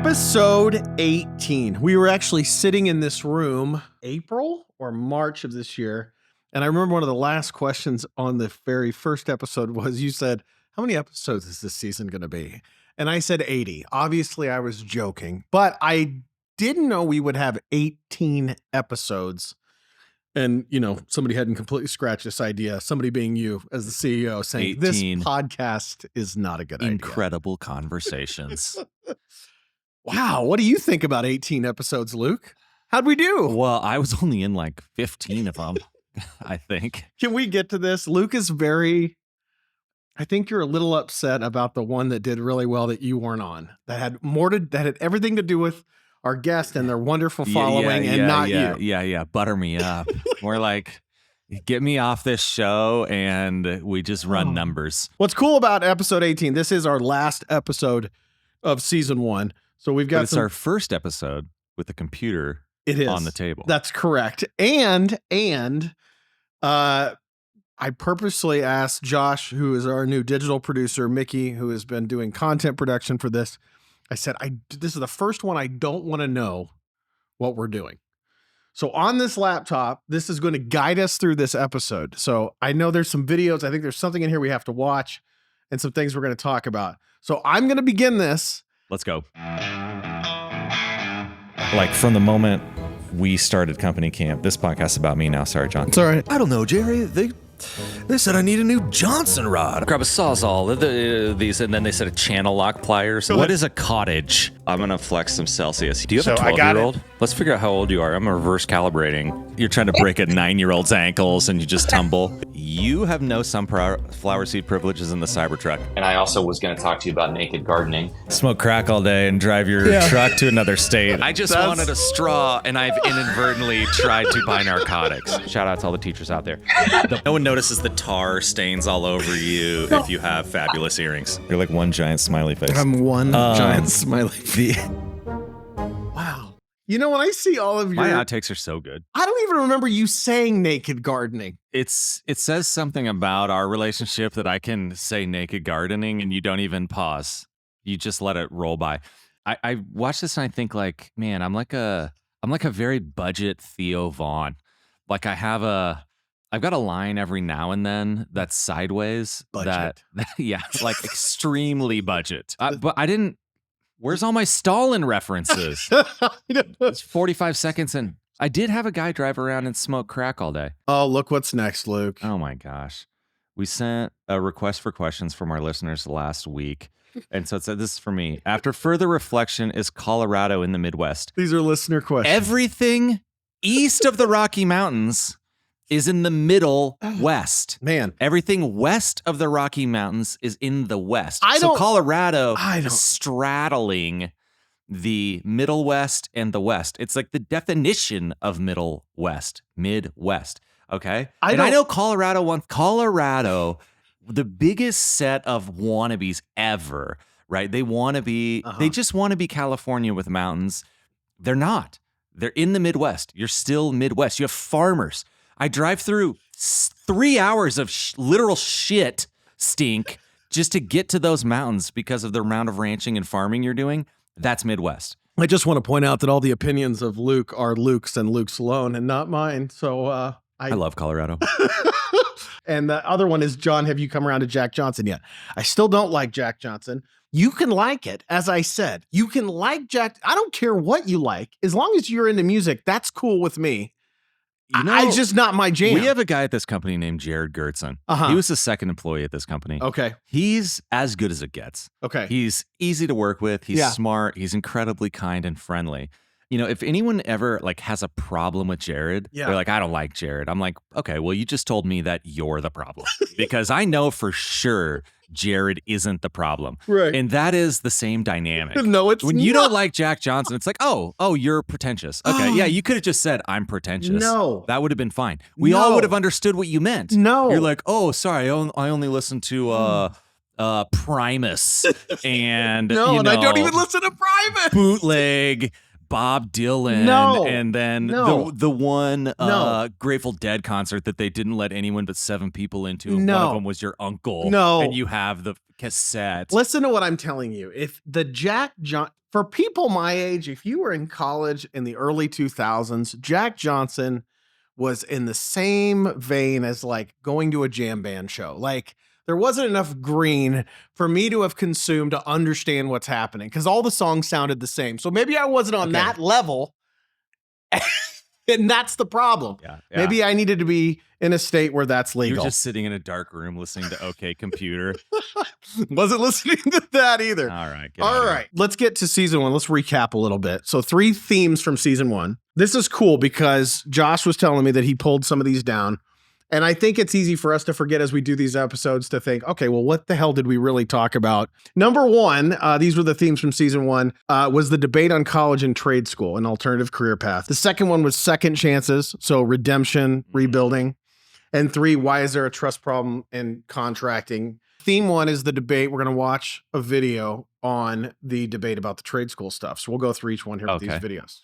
Episode 18. We were actually sitting in this room April or March of this year. And I remember one of the last questions on the very first episode was you said, how many episodes is this season going to be? And I said 80. Obviously, I was joking, but I didn't know we would have 18 episodes. And, you know, somebody hadn't completely scratched this idea. Somebody being you as the CEO saying this podcast is not a good idea. Incredible conversations. Wow. What do you think about 18 episodes, Luke? How'd we do? Well, I was only in like 15 of them, I think. Can we get to this? Luke is I think you're a little upset about the one that did really well that you weren't on. That had everything to do with our guest and their wonderful following you. Yeah. Butter me up. We're like, get me off this show and we just run numbers. What's cool about episode 18, this is our last episode of season 1. So we've got it's our first episode with the computer on the table. That's correct. And I purposely asked Josh, who is our new digital producer, Mickey, who has been doing content production for this. I said, this is the first one I don't want to know what we're doing. So on this laptop, this is going to guide us through this episode. So I know there's some videos. I think there's something in here we have to watch and some things we're going to talk about. So I'm going to begin this. Let's go. Like from the moment we started Company Camp, this podcast is about me now. Sorry, John. It's all right. I don't know, Jerry. They said I need a new Johnson rod. Grab a Sawzall, these, and then they said a channel lock pliers. What is a cottage? I'm going to flex some Celsius. Do you have a 12-year-old? Let's figure out how old you are. I'm reverse calibrating. You're trying to break a 9-year-old's ankles and you just tumble. You have no sunflower seed privileges in the Cybertruck. And I also was going to talk to you about naked gardening. Smoke crack all day and drive your truck to another state. I just wanted a straw and I've inadvertently tried to buy narcotics. Shout out to all the teachers out there. No one notices the tar stains all over you if you have fabulous earrings. You're like one giant smiley face. I'm one giant smiley face. Wow. You know, when I see all of my outtakes are so good. I don't even remember you saying naked gardening. It says something about our relationship that I can say naked gardening and you don't even pause. You just let it roll by. I watch this and I think like, man, I'm like a very budget Theo Vaughn. Like I've got a line every now and then that's sideways. Budget. Yeah, like extremely budget. But I didn't. Where's all my Stalin references? It's 45 seconds and I did have a guy drive around and smoke crack all day. Oh, look what's next, Luke. Oh my gosh. We sent a request for questions from our listeners last week. And so it said, this is for me. After further reflection, is Colorado in the Midwest? These are listener questions. Everything east of the Rocky Mountains is in the middle west. Man. Everything west of the Rocky Mountains is in the west. So Colorado is straddling the middle west and the west. It's like the definition of middle west, Midwest. Okay? I know Colorado, the biggest set of wannabes ever, right? They want to be, they just want to be California with mountains. They're not. They're in the Midwest. You're still Midwest. You have farmers. I drive through 3 hours of literal shit stink just to get to those mountains because of the amount of ranching and farming you're doing. That's Midwest. I just want to point out that all the opinions of Luke are Luke's and Luke's alone and not mine. So I love Colorado. And the other one is, John, have you come around to Jack Johnson yet? I still don't like Jack Johnson. You can like it. As I said, you can like Jack. I don't care what you like. As long as you're into music, that's cool with me. It's just not my jam. We have a guy at this company named Jared Gertzen. He was the second employee at this company. Okay. He's as good as it gets. Okay. He's easy to work with. He's smart. He's incredibly kind and friendly. You know, if anyone ever like has a problem with Jared, they're like, I don't like Jared. I'm like, okay, well, you just told me that you're the problem because I know for sure Jared isn't the problem. Right. And that is the same dynamic. No, it's when you don't like Jack Johnson, it's like, oh, you're pretentious. Okay. Yeah. You could have just said, I'm pretentious. No. That would have been fine. We all would have understood what you meant. No. You're like, oh, sorry. I only listen to, Primus and and I don't even listen to Primus. Bootleg. Bob Dylan No. and then No. the one No. Grateful Dead concert that they didn't let anyone but 7 people into. And No. one of them was your uncle. No. And you have the cassette. Listen to what I'm telling you. If the for people my age, if you were in college in the early 2000s, Jack Johnson was in the same vein as like going to a jam band show. Like there wasn't enough green for me to have consumed to understand what's happening because all the songs sounded the same. So maybe I wasn't on that level. And that's the problem. Yeah. Maybe I needed to be in a state where that's legal. You're just sitting in a dark room listening to OK Computer. Wasn't listening to that either. All right. All right. Let's get to season 1. Let's recap a little bit. So 3 themes from season 1. This is cool because Josh was telling me that he pulled some of these down. And I think it's easy for us to forget as we do these episodes to think, okay, well, what the hell did we really talk about? Number 1, these were the themes from season 1, was the debate on college and trade school, an alternative career path. The second one was second chances, so redemption, rebuilding. And 3, why is there a trust problem in contracting? Theme 1 is the debate. We're going to watch a video on the debate about the trade school stuff. So we'll go through each one here with these videos.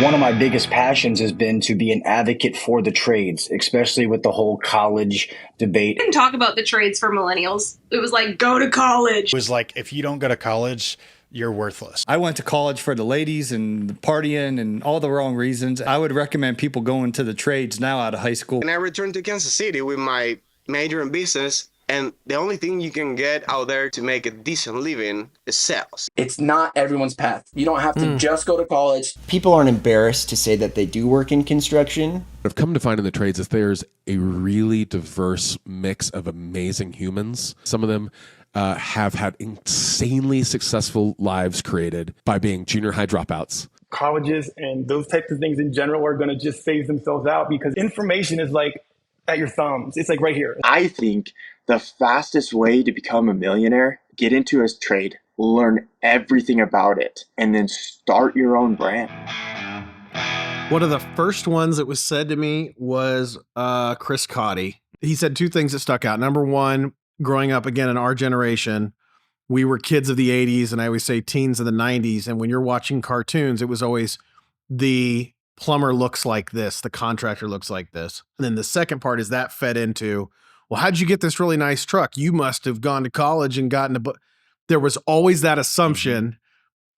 One of my biggest passions has been to be an advocate for the trades, especially with the whole college debate. We didn't talk about the trades for millennials. It was like, go to college. It was like, if you don't go to college, you're worthless. I went to college for the ladies and the partying and all the wrong reasons. I would recommend people going to the trades now out of high school. And I returned to Kansas City with my major in business. And the only thing you can get out there to make a decent living is sales. It's not everyone's path. You don't have to just go to college. People aren't embarrassed to say that they do work in construction. I've come to find in the trades is there's a really diverse mix of amazing humans. Some of them have had insanely successful lives created by being junior high dropouts. Colleges and those types of things in general are going to just phase themselves out because information is like at your thumbs. It's like right here. I think the fastest way to become a millionaire, get into a trade, learn everything about it, and then start your own brand. One of the first ones that was said to me was Chris Cotty. He said 2 things that stuck out. Number 1, growing up again in our generation, we were kids of the 80s, and I always say teens of the 90s. And when you're watching cartoons, it was always the plumber looks like this, the contractor looks like this. And then the second part is that fed into, well, how'd you get this really nice truck? You must have gone to college and gotten a book. There was always that assumption.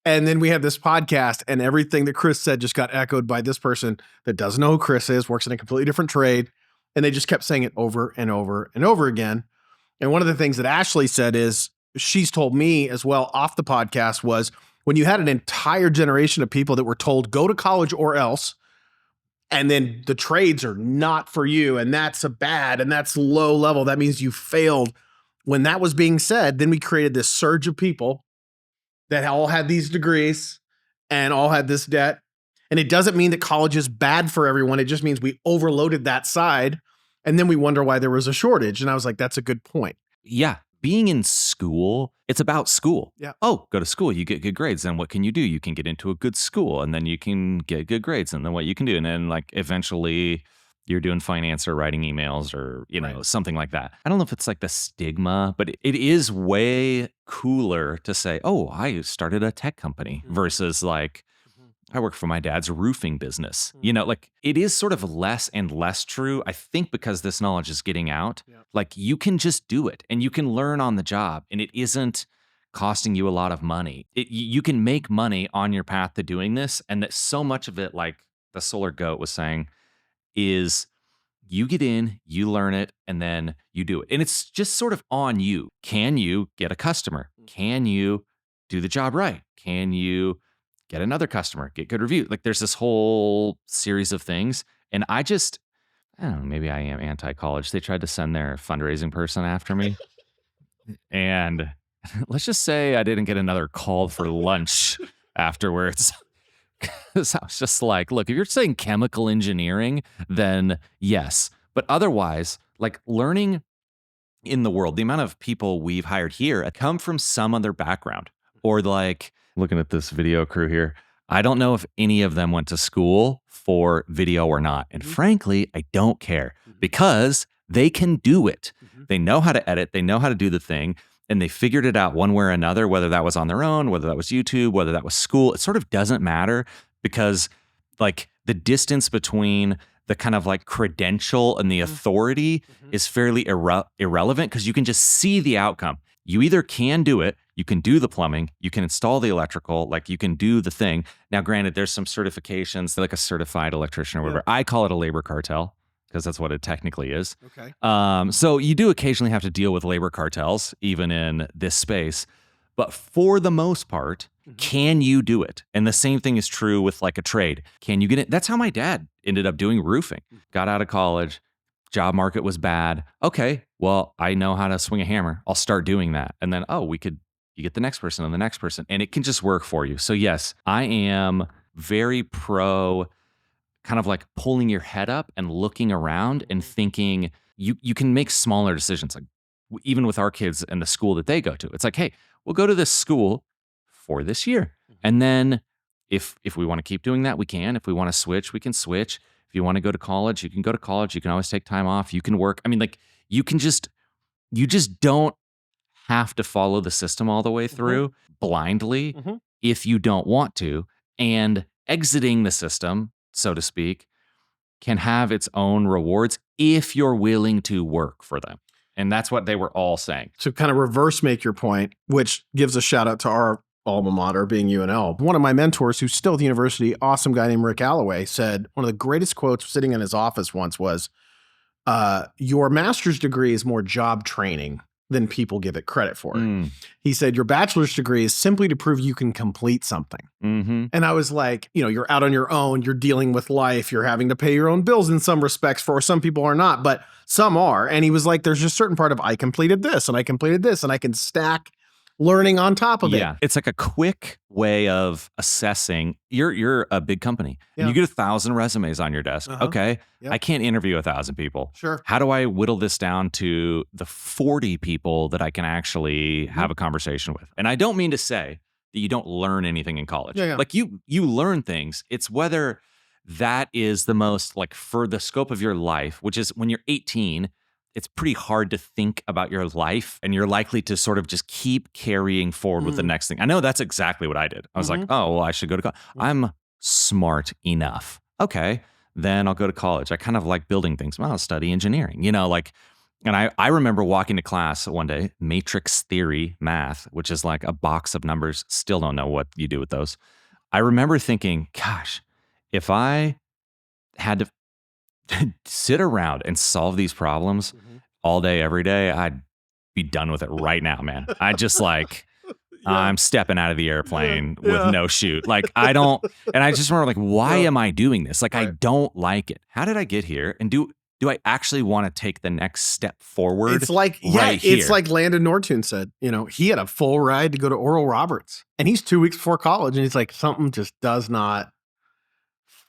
And then we had this podcast and everything that Chris said just got echoed by this person that doesn't know who Chris is, works in a completely different trade. And they just kept saying it over and over and over again. And one of the things that Ashley said is, she's told me as well off the podcast, was when you had an entire generation of people that were told go to college or else, and then the trades are not for you, and that's a bad, and that's low level, that means you failed. When that was being said, then we created this surge of people that all had these degrees and all had this debt. And it doesn't mean that college is bad for everyone. It just means we overloaded that side. And then we wonder why there was a shortage. And I was like, that's a good point. Yeah. Being in school, it's about school. Yeah. Oh, go to school, you get good grades. Then what can you do? You can get into a good school, and then you can get good grades. And then what you can do. And then like eventually you're doing finance or writing emails or, something like that. I don't know if it's like the stigma, but it is way cooler to say, oh, I started a tech company versus like, I work for my dad's roofing business. Like it is sort of less and less true. I think because this knowledge is getting out, like you can just do it and you can learn on the job and it isn't costing you a lot of money. You can make money on your path to doing this. And that so much of it, like the Solar Goat was saying, is you get in, you learn it, and then you do it. And it's just sort of on you. Can you get a customer? Can you do the job right? Can you get another customer, get good review? Like there's this whole series of things. And I don't know, maybe I am anti-college. They tried to send their fundraising person after me. And let's just say I didn't get another call for lunch afterwards. Because I was just like, look, if you're saying chemical engineering, then yes. But otherwise, like learning in the world, the amount of people we've hired here come from some other background. Or like, looking at this video crew here, I don't know if any of them went to school for video or not. And frankly, I don't care because they can do it. They know how to edit. They know how to do the thing. and they figured it out one way or another, whether that was on their own, whether that was YouTube, whether that was school. It sort of doesn't matter because like the distance between the kind of like credential and the authority is fairly irrelevant because you can just see the outcome. You either can do it, you can do the plumbing, you can install the electrical, like you can do the thing. Now, granted, there's some certifications, like a certified electrician or whatever. I call it a labor cartel because that's what it technically is. Okay. So you do occasionally have to deal with labor cartels, even in this space. But for the most part, can you do it? And the same thing is true with like a trade. Can you get it? That's how my dad ended up doing roofing. Got out of college, job market was bad. Okay, well, I know how to swing a hammer. I'll start doing that. And then, you get the next person and the next person, and it can just work for you. So yes, I am very pro kind of like pulling your head up and looking around and thinking you can make smaller decisions. Like even with our kids and the school that they go to, it's like, hey, we'll go to this school for this year. And then if we want to keep doing that, we can. If we want to switch, we can switch. If you want to go to college, you can go to college. You can always take time off. You can work. I mean, like you just don't have to follow the system all the way through blindly if you don't want to. And exiting the system, so to speak, can have its own rewards if you're willing to work for them. And that's what they were all saying. To kind of reverse make your point, which gives a shout out to our alma mater being UNL. One of my mentors who's still at the university, awesome guy named Rick Alloway, said one of the greatest quotes sitting in his office once was, your master's degree is more job training than people give it credit for. He said, your bachelor's degree is simply to prove you can complete something. And I was like, you're out on your own, you're dealing with life, you're having to pay your own bills in some respects, for some people are not, but some are. And he was like, there's just certain part of, I completed this and I completed this and I can stack learning on top of it. Yeah, it's like a quick way of assessing. You're a big company and you get 1,000 resumes on your desk. Okay, I can't interview 1,000 people. Sure. How do I whittle this down to the 40 people that I can actually have a conversation with? And I don't mean to say that you don't learn anything in college. Like you learn things. It's whether that is the most like for the scope of your life, which is when you're 18, it's pretty hard to think about your life and you're likely to sort of just keep carrying forward with the next thing. I know that's exactly what I did. I was like, oh, well, I should go to college. I'm smart enough. Okay, then I'll go to college. I kind of like building things. Well, I'll study engineering, and I remember walking to class one day, matrix theory math, which is like a box of numbers. Still don't know what you do with those. I remember thinking, gosh, if I had to sit around and solve these problems all day, every day, I'd be done with it right now, man. I just like, I'm stepping out of the airplane with no chute. Like I just remember like, why am I doing this? Like, I don't like it. How did I get here? And do I actually want to take the next step forward? It's like, it's like Landon Norton said, he had a full ride to go to Oral Roberts and he's 2 weeks before college. And he's like, something just does not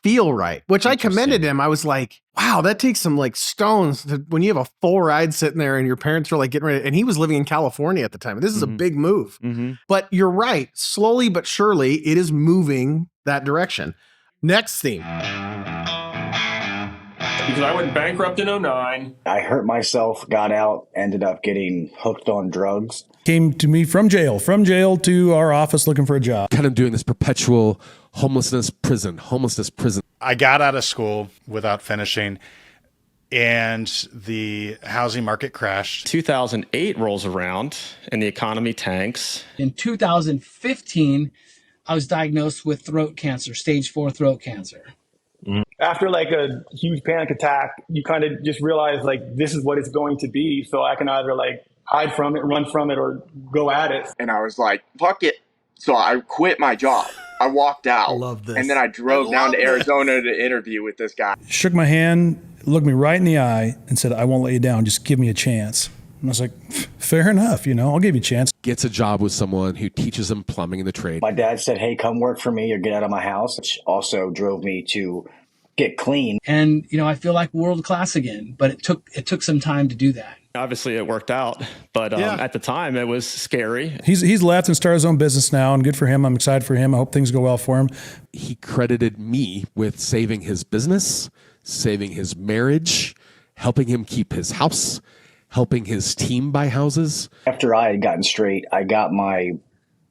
feel right, which I commended him. I was like, wow, that takes some like stones when you have a full ride sitting there and your parents are like getting ready. And he was living in California at the time. This is a big move, but you're right. Slowly but surely it is moving that direction. Next theme. Because I went bankrupt in 2009. I hurt myself, got out, ended up getting hooked on drugs. Came to me from jail to our office looking for a job. Kind of doing this perpetual homelessness prison. I got out of school without finishing, and the housing market crashed. 2008 rolls around, and the economy tanks. In 2015, I was diagnosed with throat cancer, stage 4 throat cancer. After like a huge panic attack, you kind of just realize like this is what it's going to be. So I can either like hide from it, run from it, or go at it. And I was like, fuck it. So I quit my job. I walked out. I love this. And then I drove down to Arizona to interview with this guy. Shook my hand, looked me right in the eye and said, I won't let you down. Just give me a chance. And I was like, fair enough. I'll give you a chance. Gets a job with someone who teaches him plumbing in the trade. My dad said, hey, come work for me or get out of my house, which also drove me to get clean. And, I feel like world class again, but it took some time to do that. Obviously, it worked out, but at the time, it was scary. He's left and started his own business now, and good for him. I'm excited for him. I hope things go well for him. He credited me with saving his business, saving his marriage, helping him keep his house, helping his team buy houses. After I had gotten straight, I got my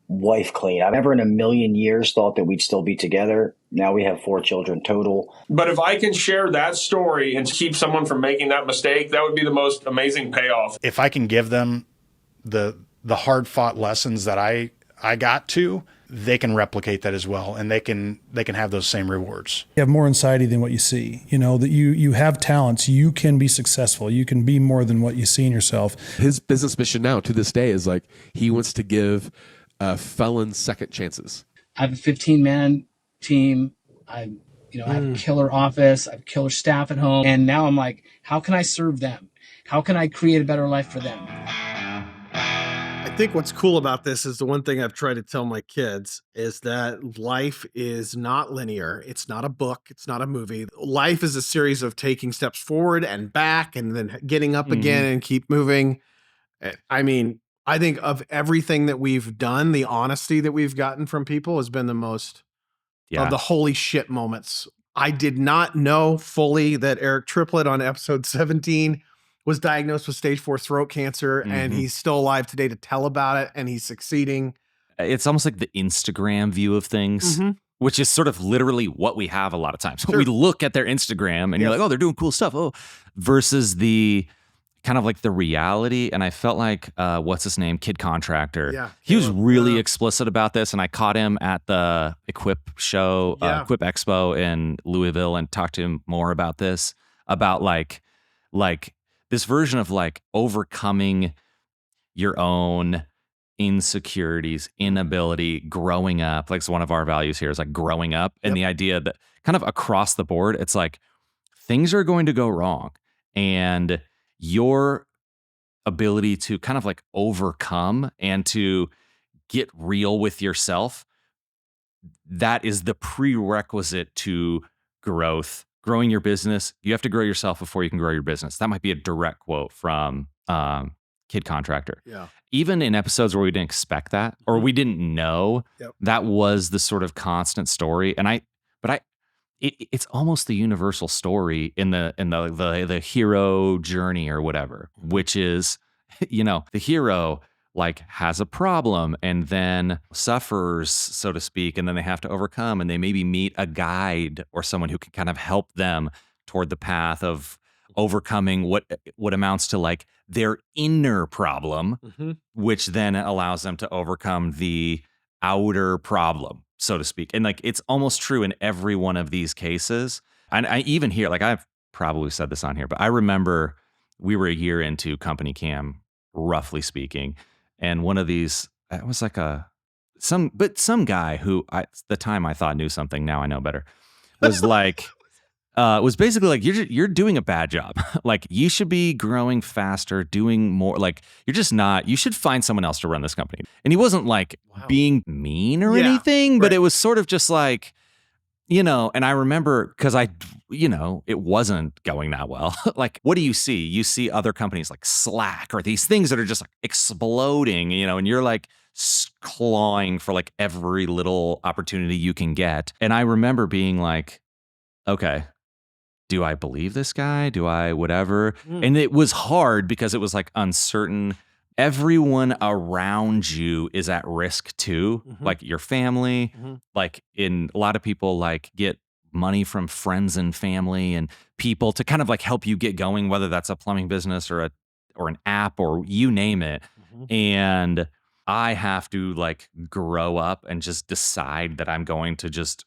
wife clean. I never in a million years thought that we'd still be together. Now we have 4 children total. But if I can share that story and keep someone from making that mistake, that would be the most amazing payoff. If I can give them the hard fought lessons that I got to, they can replicate that as well, and they can have those same rewards. You have more anxiety than what you see. You know that you have talents. You can be successful. You can be more than what you see in yourself. His business mission now to this day is like he wants to give felons second chances. I have a 15-man team. I have a killer office. I have killer staff at home. And now I'm like, how can I serve them? How can I create a better life for them? I think what's cool about this is the one thing I've tried to tell my kids is that life is not linear. It's not a book. It's not a movie. Life is a series of taking steps forward and back and then getting up again and keep moving. I mean, I think of everything that we've done, the honesty that we've gotten from people has been the most of the holy shit moments. I did not know fully that Eric Triplett on episode 17 was diagnosed with stage 4 throat cancer, and he's still alive today to tell about it, and he's succeeding. It's almost like the Instagram view of things, which is sort of literally what we have a lot of times. We look at their Instagram and you're like, oh, they're doing cool stuff. Oh, versus the kind of like the reality. And I felt like, what's his name? Kid Contractor. Yeah. He was really explicit about this. And I caught him at the Equip show, Equip Expo in Louisville, and talked to him more about this, about like this version of like overcoming your own insecurities, inability, growing up. Like, it's one of our values here is like growing up, and the idea that kind of across the board, it's like things are going to go wrong, and your ability to kind of like overcome and to get real with yourself, that is the prerequisite to growth. Growing your business, you have to grow yourself before you can grow your business. That might be a direct quote from Kid Contractor. Yeah. Even in episodes where we didn't expect that, or we didn't know, that was the sort of constant story. And it's almost the universal story in the hero journey or whatever, which is, the hero like has a problem and then suffers, so to speak, and then they have to overcome, and they maybe meet a guide or someone who can kind of help them toward the path of overcoming what amounts to like their inner problem, which then allows them to overcome the outer problem, so to speak. And like, it's almost true in every one of these cases. And I even hear, like, I've probably said this on here, but I remember we were a year into Company Cam, roughly speaking. And one of these, it was like some guy who at the time I thought knew something, now I know better, was like, was basically like, you're doing a bad job. Like, you should be growing faster, doing more. Like, you're just not, you should find someone else to run this company. And he wasn't like being mean or anything, but it was sort of just like, and I remember, because it wasn't going that well. Like, what do you see? You see other companies like Slack or these things that are just like exploding, and you're like clawing for like every little opportunity you can get. And I remember being like, okay, do I believe this guy? Do I whatever? And it was hard because it was like uncertain. Everyone around you is at risk too, like your family, like a lot of people like get money from friends and family and people to kind of like help you get going, whether that's a plumbing business or an app or you name it. And I have to like grow up and just decide that I'm going to just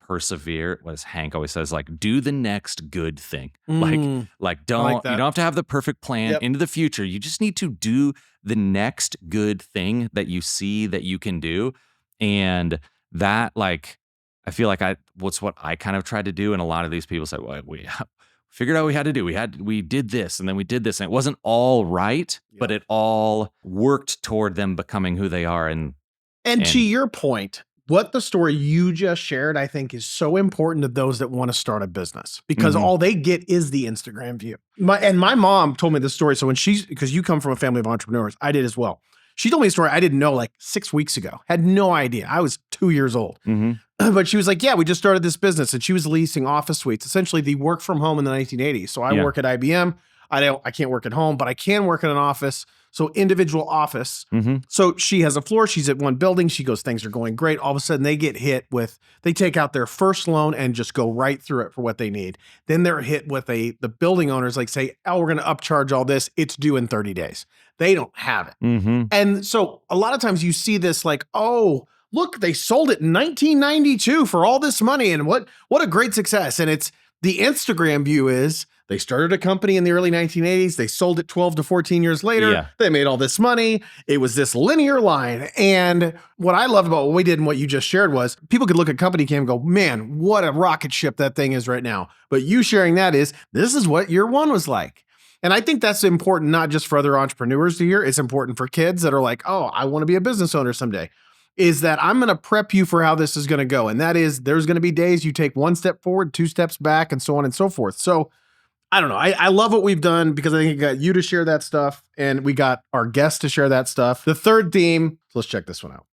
persevere. What as Hank always says, like, do the next good thing. Like you don't have to have the perfect plan into the future. You just need to do the next good thing that you see that you can do. And that, like, I feel like what's what I kind of tried to do. And a lot of these people said, well, we figured out what we had to do. We did this, and then we did this, and it wasn't all right, but it all worked toward them becoming who they are. And to your point, what the story you just shared, I think, is so important to those that want to start a business, because all they get is the Instagram view. My mom told me this story. So because you come from a family of entrepreneurs, I did as well. She told me a story I didn't know like 6 weeks ago. Had no idea. I was 2 years old. But she was like, yeah, we just started this business. And she was leasing office suites, essentially the work from home in the 1980s. So I work at IBM. I can't work at home, but I can work in an office. So individual office. Mm-hmm. So she has a floor. She's at one building. She goes, things are going great. All of a sudden they get hit with, they take out their first loan and just go right through it for what they need. Then they're hit with the building owners like say, oh, we're going to upcharge all this. It's due in 30 days. They don't have it. Mm-hmm. And so a lot of times you see this like, oh, look, they sold it in 1992 for all this money. And what a great success. And it's the Instagram view is they started a company in the early 1980s. They sold it 12 to 14 years later. Yeah. They made all this money. It was this linear line. And what I loved about what we did and what you just shared was people could look at Company Cam and go, man, what a rocket ship that thing is right now. But you sharing that is, this is what year one was like. And I think that's important, not just for other entrepreneurs to hear. It's important for kids that are like, oh, I want to be a business owner someday. Is that I'm going to prep you for how this is going to go. And that is, there's going to be days you take one step forward, two steps back, and so on and so forth. So I don't know. I love what we've done because I think it got you to share that stuff and we got our guests to share that stuff. The third theme, so let's check this one out.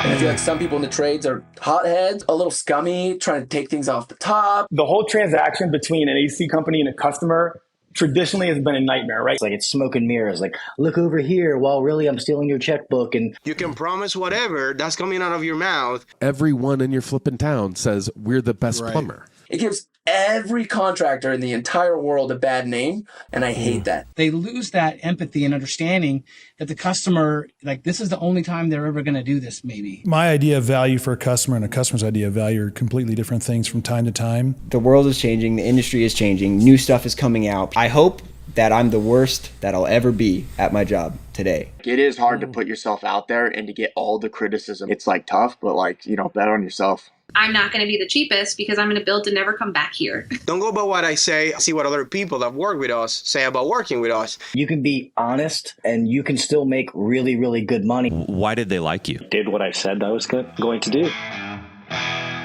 And I feel like some people in the trades are hotheads, a little scummy, trying to take things off the top. The whole transaction between an AC company and a customer traditionally has been a nightmare, right? It's like it's smoke and mirrors. Like, look over here while really I'm stealing your checkbook. And you can promise whatever that's coming out of your mouth. Everyone in your flipping town says we're the best plumber. It gives every contractor in the entire world a bad name, and I hate that. They lose that empathy and understanding that the customer, like, this is the only time they're ever going to do this, maybe. My idea of value for a customer and a customer's idea of value are completely different things from time to time. The world is changing. The industry is changing. New stuff is coming out. I hope that I'm the worst that I'll ever be at my job today. It is hard to put yourself out there and to get all the criticism. It's like tough, but like, bet on yourself. I'm not going to be the cheapest because I'm going to build to never come back here. Don't go by what I say. See what other people that work with us say about working with us. You can be honest and you can still make really, really good money. Why did they like you? Did what I said I was going to do.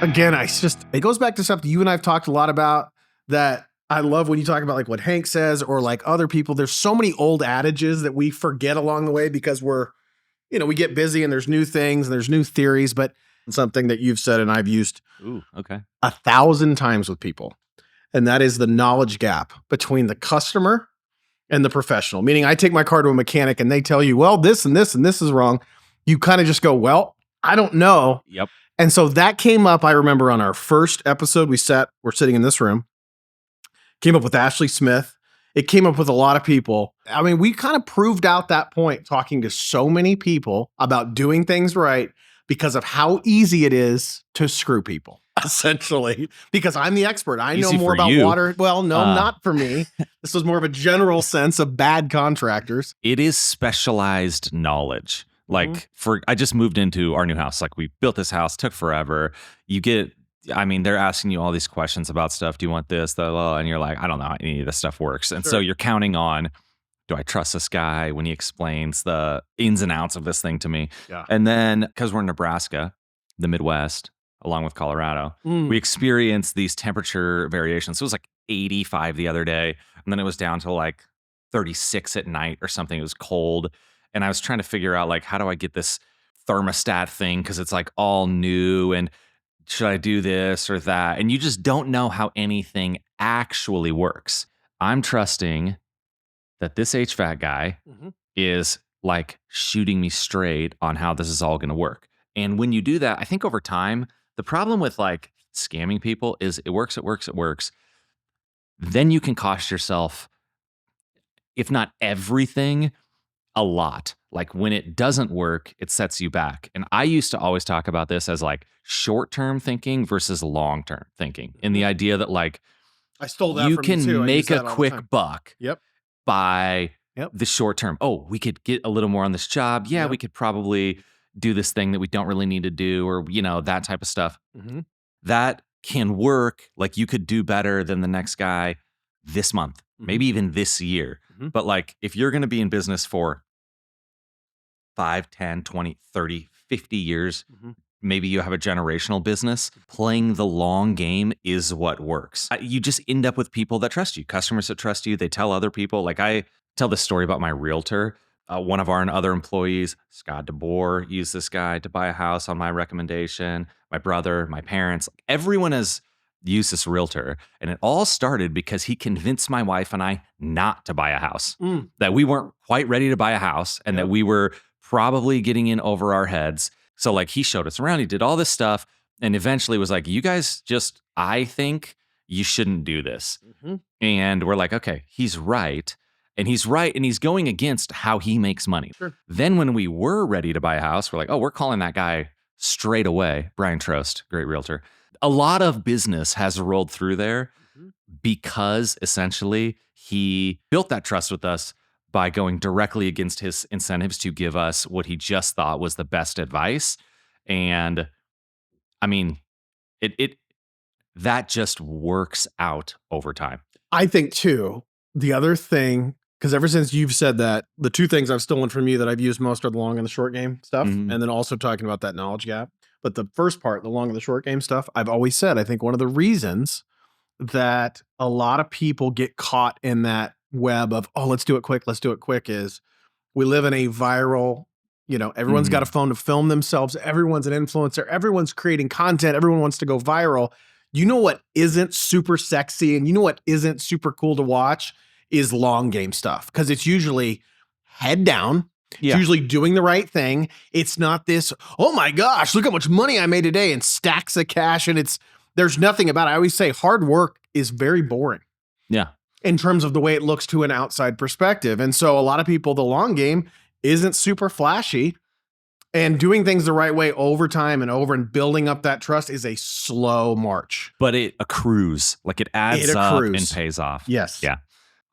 Again, it goes back to something you and I've talked a lot about that I love when you talk about like what Hank says or like other people. There's so many old adages that we forget along the way because we get busy and there's new things and there's new theories, but something that you've said and I've used 1,000 times with people. And that is the knowledge gap between the customer and the professional. Meaning I take my car to a mechanic and they tell you, well, this and this and this is wrong. You kind of just go, well, I don't know. Yep. And so that came up, I remember on our first episode, we're sitting in this room, came up with Ashley Smith. It came up with a lot of people. I mean, we kind of proved out that point talking to so many people about doing things right because of how easy it is to screw people, essentially. Because I'm the expert. I know more about water. Well, no, not for me. This was more of a general sense of bad contractors. It is specialized knowledge. Like I just moved into our new house. Like we built this house, took forever. They're asking you all these questions about stuff. Do you want this? And you're like, I don't know how any of this stuff works. And so you're counting on, do I trust this guy when he explains the ins and outs of this thing to me? Yeah. And then because we're in Nebraska, the Midwest, along with Colorado, we experience these temperature variations. So it was like 85 the other day. And then it was down to like 36 at night or something. It was cold. And I was trying to figure out like, how do I get this thermostat thing? Because it's like all new and should I do this or that? And you just don't know how anything actually works. I'm trusting that this HVAC guy is like shooting me straight on how this is all going to work. And when you do that, I think over time, the problem with like scamming people is it works. Then you can cost yourself, if not everything, a lot. Like when it doesn't work, it sets you back. And I used to always talk about this as like short-term thinking versus long-term thinking. And the idea that like I stole that you from you too. can I make use that a all the quick time. buck Yep. by the short term. Oh, we could get a little more on this job. Yeah, we could probably do this thing that we don't really need to do, or that type of stuff. That can work. Like you could do better than the next guy this month, maybe even this year. But like if you're going to be in business for 5, 10, 20, 30, 50 years, maybe you have a generational business, playing the long game is what works. You just end up with people that trust you, customers that trust you. They tell other people. Like I tell this story about my realtor. One of our other employees, Scott DeBoer, used this guy to buy a house on my recommendation. My brother, my parents, everyone has use this realtor. And it all started because he convinced my wife and I not to buy a house, that we weren't quite ready to buy a house and that we were probably getting in over our heads. So like he showed us around, he did all this stuff and eventually was like, you guys just, I think you shouldn't do this. And we're like, okay, he's right. And he's right. And he's going against how he makes money. Sure. Then when we were ready to buy a house, we're like, oh, we're calling that guy straight away. Brian Trost, great realtor. A lot of business has rolled through there because essentially he built that trust with us by going directly against his incentives to give us what he just thought was the best advice. And I mean, that just works out over time. I think too, the other thing, because ever since you've said that, the two things I've stolen from you that I've used most are the long and the short game stuff. And then also talking about that knowledge gap. But the first part, the long and the short game stuff, I've always said, I think one of the reasons that a lot of people get caught in that web of, oh, let's do it quick is we live in a viral, everyone's got a phone to film themselves. Everyone's an influencer. Everyone's creating content. Everyone wants to go viral. You know what isn't super sexy and you know what isn't super cool to watch is long game stuff. Because it's usually head down. Yeah. It's usually doing the right thing. It's not this, oh my gosh, look how much money I made today and stacks of cash. And there's nothing about it. I always say hard work is very boring. Yeah. In terms of the way it looks to an outside perspective. And so a lot of people, the long game isn't super flashy. And doing things the right way over time and over and building up that trust is a slow march. But it accrues. Like it adds up and pays off. Yes. Yeah.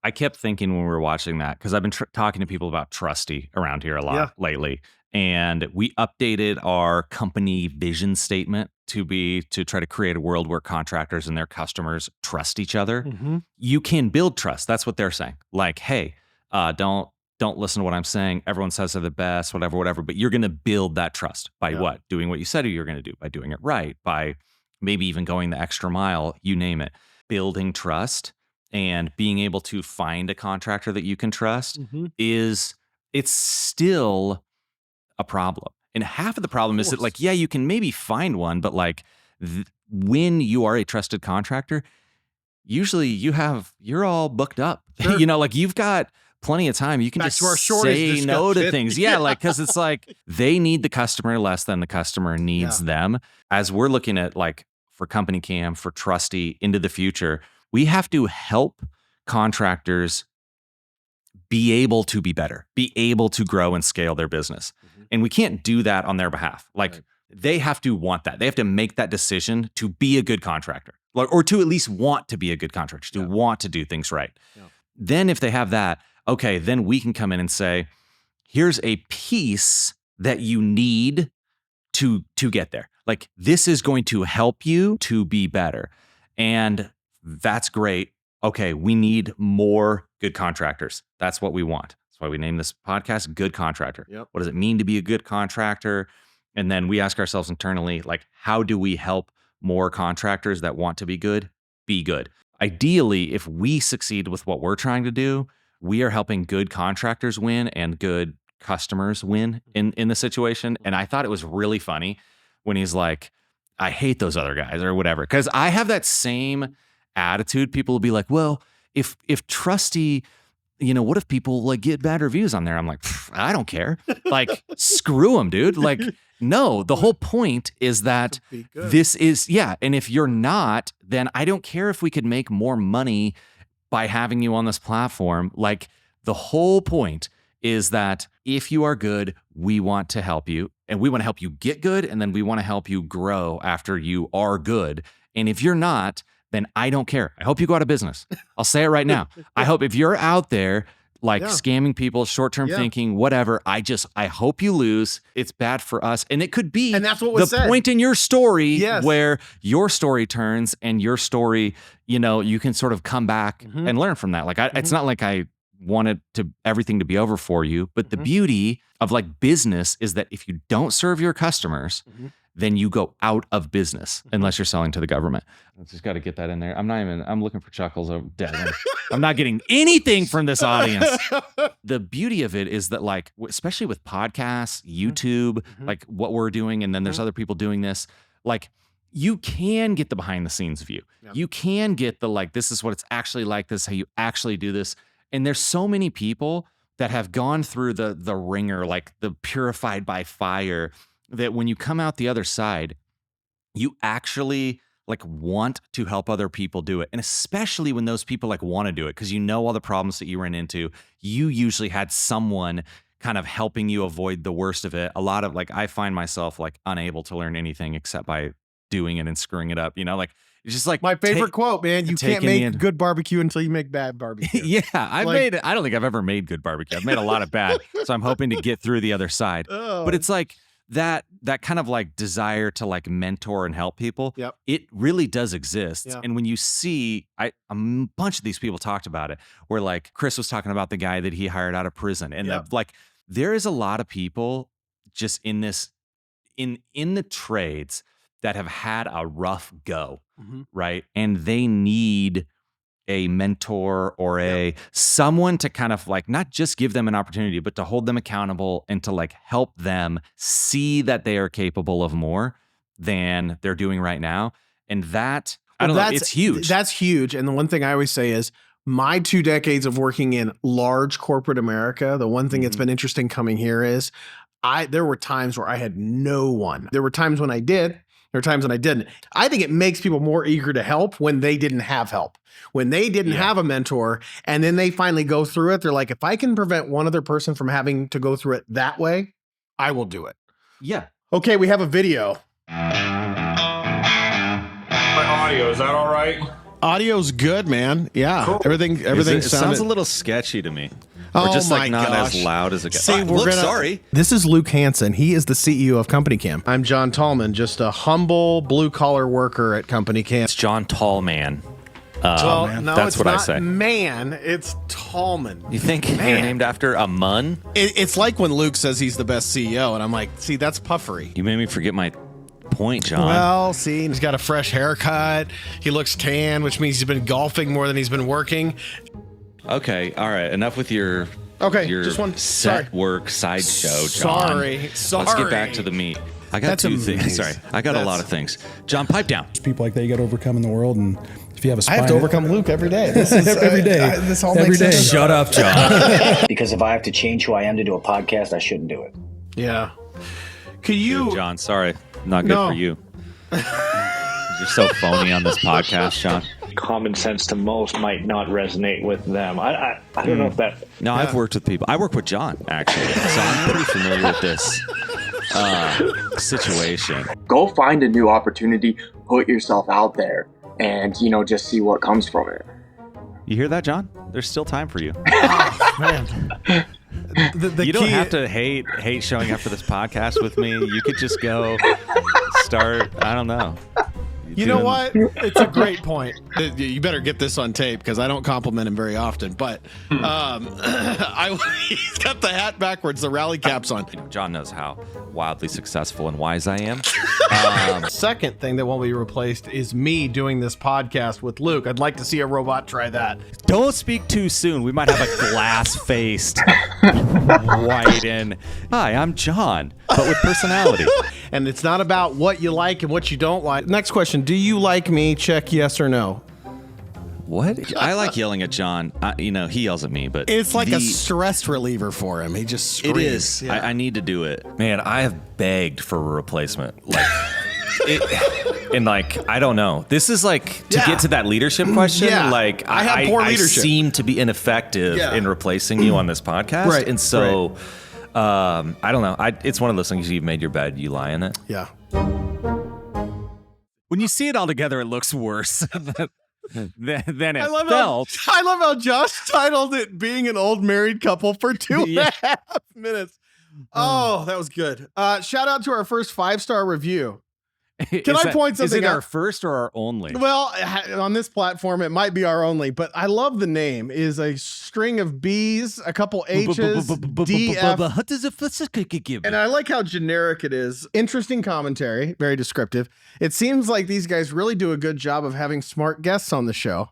I kept thinking when we were watching that, because I've been talking to people about Trusty around here a lot lately. And we updated our company vision statement to try to create a world where contractors and their customers trust each other. You can build trust. That's what they're saying. Like, hey, don't listen to what I'm saying. Everyone says they're the best, whatever. But you're going to build that trust by what? Doing what you said you're going to do, by doing it right, by maybe even going the extra mile, you name it. Building trust and being able to find a contractor that you can trust it's still a problem. And half of the problem is that like, yeah, you can maybe find one, but like when you are a trusted contractor, usually you're all booked up. Sure. Like you've got plenty of time. You can just say no to things. Yeah, like because it's like they need the customer less than the customer needs them. As we're looking at like for Company Cam, for Trusty into the future, we have to help contractors be able to be better, be able to grow and scale their business. And we can't do that on their behalf. Like they have to want that. They have to make that decision to be a good contractor, or to at least want to be a good contractor, to want to do things right. Then if they have that, okay, then we can come in and say, here's a piece that you need to get there. Like this is going to help you to be better. And that's great. Okay, we need more good contractors. That's what we want. That's why we named this podcast Good Contractor. What does it mean to be a good contractor? And then we ask ourselves internally, like, how do we help more contractors that want to be good? Ideally, if we succeed with what we're trying to do, we are helping good contractors win and good customers win in the situation. And I thought it was really funny when he's like, I hate those other guys or whatever. Because I have that same attitude. People will be like, well, if Trusty, what if people like get bad reviews on there? I'm like, I don't care. Like, screw them, dude. Like, no, the whole point is that this is, and if you're not, then I don't care if we could make more money by having you on this platform. Like, the whole point is that if you are good, we want to help you and we want to help you get good. And then we want to help you grow after you are good. And if you're not, then I don't care. I hope you go out of business. I'll say it right now. I hope if you're out there like scamming people, short-term thinking, whatever, I hope you lose. It's bad for us. And it could be and that's what was the said. Point in your story where your story turns and your story, you can sort of come back and learn from that. Like it's not like I wanted everything to be over for you, but the beauty of like business is that if you don't serve your customers, then you go out of business unless you're selling to the government. I just got to get that in there. I'm looking for chuckles. I'm not getting anything from this audience. The beauty of it is that like, especially with podcasts, YouTube, like what we're doing, and then there's other people doing this, like you can get the behind the scenes view. Yep. You can get the like, this is what it's actually like. This is how you actually do this. And there's so many people that have gone through the ringer, like the purified by fire, that when you come out the other side, you actually like want to help other people do it. And especially when those people like want to do it, because you know all the problems that you ran into, you usually had someone kind of helping you avoid the worst of it. A lot of like, I find myself like unable to learn anything except by doing it and screwing it up, like it's just like my favorite quote, man. You can't make good barbecue until you make bad barbecue. Yeah, I don't think I've ever made good barbecue. I've made a lot of bad. So I'm hoping to get through the other side. Oh. But it's like that kind of like desire to like mentor and help people. Yep. It really does exist. Yeah. And when you see, a bunch of these people talked about it, where like Chris was talking about the guy that he hired out of prison. And like there is a lot of people just in this, in the trades that have had a rough go, right? And they need a mentor or someone to kind of like not just give them an opportunity, but to hold them accountable and to like help them see that they are capable of more than they're doing right now. And that, I don't know, it's huge. That's huge. And the one thing I always say is my 2 decades of working in large corporate America, the one thing that's been interesting coming here is there were times where I had no one. There were times when I did. There are times when I didn't. I think it makes people more eager to help when they didn't have help, when they didn't have a mentor, and then they finally go through it. They're like, if I can prevent one other person from having to go through it that way, I will do it. Yeah. Okay, we have a video. My audio, is that all right? Audio's good, man. Yeah. Cool. Everything it sounds a little sketchy to me. Or just like not as loud as it gets. Sorry. This is Luke Hansen. He is the CEO of Company Cam. I'm John Tallman, just a humble blue collar worker at Company Cam. It's John Tallman. No, that's what I say. Man, it's Tallman. You think you're named after a mun? It's like when Luke says he's the best CEO, and I'm like, see, that's puffery. You made me forget my point, John. Well, see, he's got a fresh haircut. He looks tan, which means he's been golfing more than he's been working. Okay, all right. Enough with your just one work sideshow, John. Sorry. Let's get back to the meat. I got two things. Sorry, I got a lot of things. John, pipe down. People like that you got to overcome in the world, and if you have a spine, I have to overcome Luke every day. This is every day. This all every makes day. sense. Shut up, John. Because if I have to change who I am to do a podcast, I shouldn't do it. Yeah. Could you, Dude, John? Sorry, not good for you. You're so phony on this podcast, John. Common sense to most might not resonate with them. I don't know if that. No, I've worked with people. I work with John, actually, so I'm pretty familiar with this situation. Go find a new opportunity, put yourself out there, and just see what comes from it. You hear that, John? There's still time for you. Oh, man. You don't have to hate showing up for this podcast with me. You could just go start. I don't know. You know what? It's a great point. You better get this on tape because I don't compliment him very often. But he's got the hat backwards, the rally caps on. John knows how wildly successful and wise I am. Second thing that won't be replaced is me doing this podcast with Luke. I'd like to see a robot try that. Don't speak too soon. We might have a glass-faced, white and hi, I'm John, but with personality. And it's not about what you like and what you don't like. Next question. Do you like me? Check yes or no. What? I like yelling at John. He yells at me, but it's like a stress reliever for him. He just screams. It is. Yeah. I need to do it. Man, I have begged for a replacement. Like, I don't know. This is like to get to that leadership question. Yeah. Like, I have poor leadership. I seem to be ineffective in replacing you on this podcast, right? And so, I don't know. It's one of those things. You've made your bed, you lie in it. Yeah. When you see it all together, it looks worse than it felt. I love how Josh titled it "Being an Old Married Couple" for 2.5 minutes. Oh, that was good. Shout out to our first 5-star review. Can I point something out? Is it our first or our only? Well, on this platform, it might be our only, but I love the name. It is a string of B's, a couple H's, D, F. And I like how generic it is. Interesting commentary, very descriptive. It seems like these guys really do a good job of having smart guests on the show.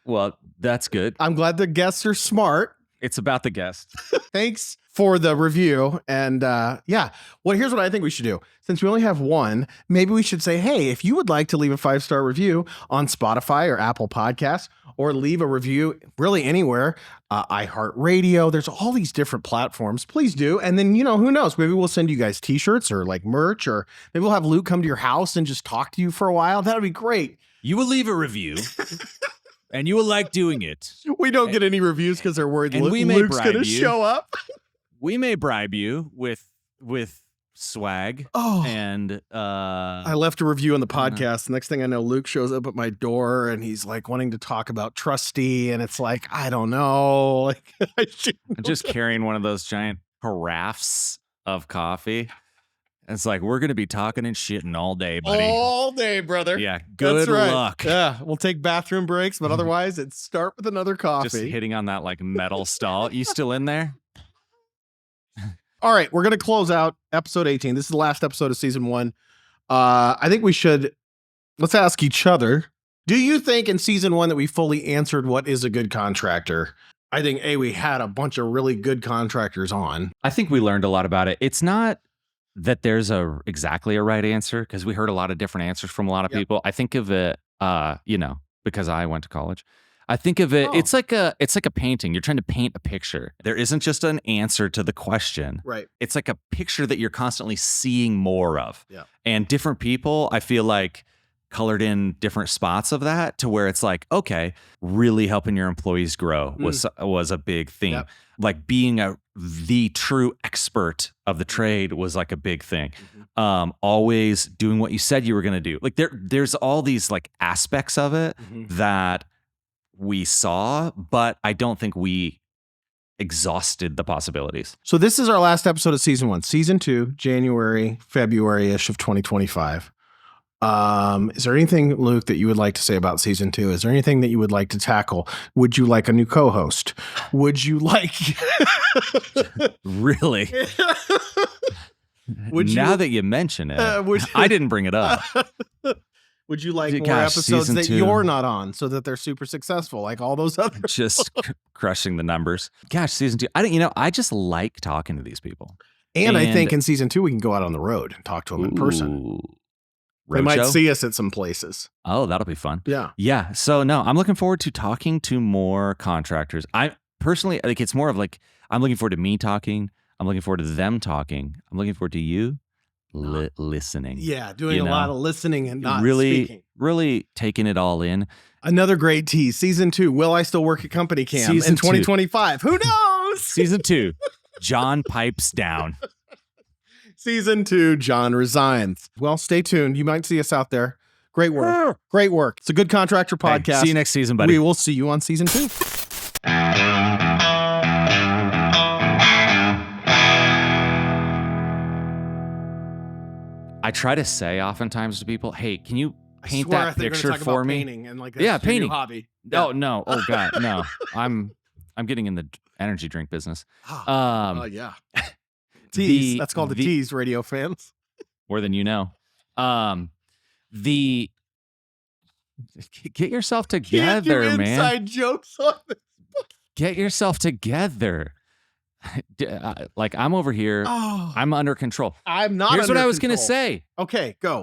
Well, that's good. I'm glad the guests are smart. It's about the guest. Thanks for the review. And here's what I think we should do. Since we only have one, maybe we should say, hey, if you would like to leave a 5-star review on Spotify or Apple Podcasts, or leave a review really anywhere, iHeartRadio, there's all these different platforms. Please do. And then, who knows? Maybe we'll send you guys t-shirts or like merch, or maybe we'll have Luke come to your house and just talk to you for a while. That would be great. You will leave a review. And you will like doing it. We don't get any reviews because they're worried we Luke's going to show up. We may bribe you with swag. Oh, and I left a review on the podcast. Next thing I know, Luke shows up at my door and he's like wanting to talk about Trusty, and it's like, I don't know. Like, I'm just carrying one of those giant carafes of coffee. It's like, we're going to be talking and shitting all day, buddy. All day, brother. Yeah, good luck. Yeah, we'll take bathroom breaks, but otherwise, it's start with another coffee. Just hitting on that like metal stall. You still in there? All right, we're going to close out episode 18. This is the last episode of season 1. I think let's ask each other, do you think in season 1 that we fully answered what is a good contractor? I think, we had a bunch of really good contractors on. I think we learned a lot about it. It's not that there's exactly a right answer, because we heard a lot of different answers from a lot of people. I think of it, because I went to college. I think of it, it's like a painting. You're trying to paint a picture. There isn't just an answer to the question. Right. It's like a picture that you're constantly seeing more of. Yeah. And different people, I feel like, colored in different spots of that to where it's like, okay, really helping your employees grow was a big theme. Yep. Like being the true expert of the trade was like a big thing. Always doing what you said you were going to do. Like there's all these like aspects of it that we saw, but I don't think we exhausted the possibilities. So this is our last episode of season 1. Season 2, January, February-ish of 2025. Is there anything, Luke, that you would like to say about season 2? Is there anything that you would like to tackle? Would you like a new co-host? Would you like... Really? Now that you mention it, I didn't bring it up. Would you like more episodes that you're not on so that they're super successful like all those others? Just crushing the numbers. Gosh, season 2. I just like talking to these people. And I think in season 2 we can go out on the road and talk to them in person. They might see us at some places. Oh, that'll be fun. Yeah. Yeah. So no, I'm looking forward to talking to more contractors. I personally, like, it's more of like, I'm looking forward to me talking. I'm looking forward to them talking. I'm looking forward to you listening. Yeah. Doing a lot of listening and not really, speaking. Really taking it all in. Another great tease. Season 2. Will I still work at Company Cam in 2025? Who knows? Season 2. John pipes down. Season 2, John resigns. Well, stay tuned. You might see us out there. Great work. Great work. It's a good contractor podcast. Hey, see you next season, buddy. We will see you on season 2. I try to say oftentimes to people, hey, can you paint that picture for me? Painting and like that's painting. New hobby. No. Oh God, no. I'm getting in the energy drink business. Yeah. Tease. That's called the tease, radio fans. More than you know. Get yourself together, Can't do man. Inside jokes on this. Get yourself together. Like I'm over here. I'm under control. I'm not. Here's what I was going to say. Okay, go.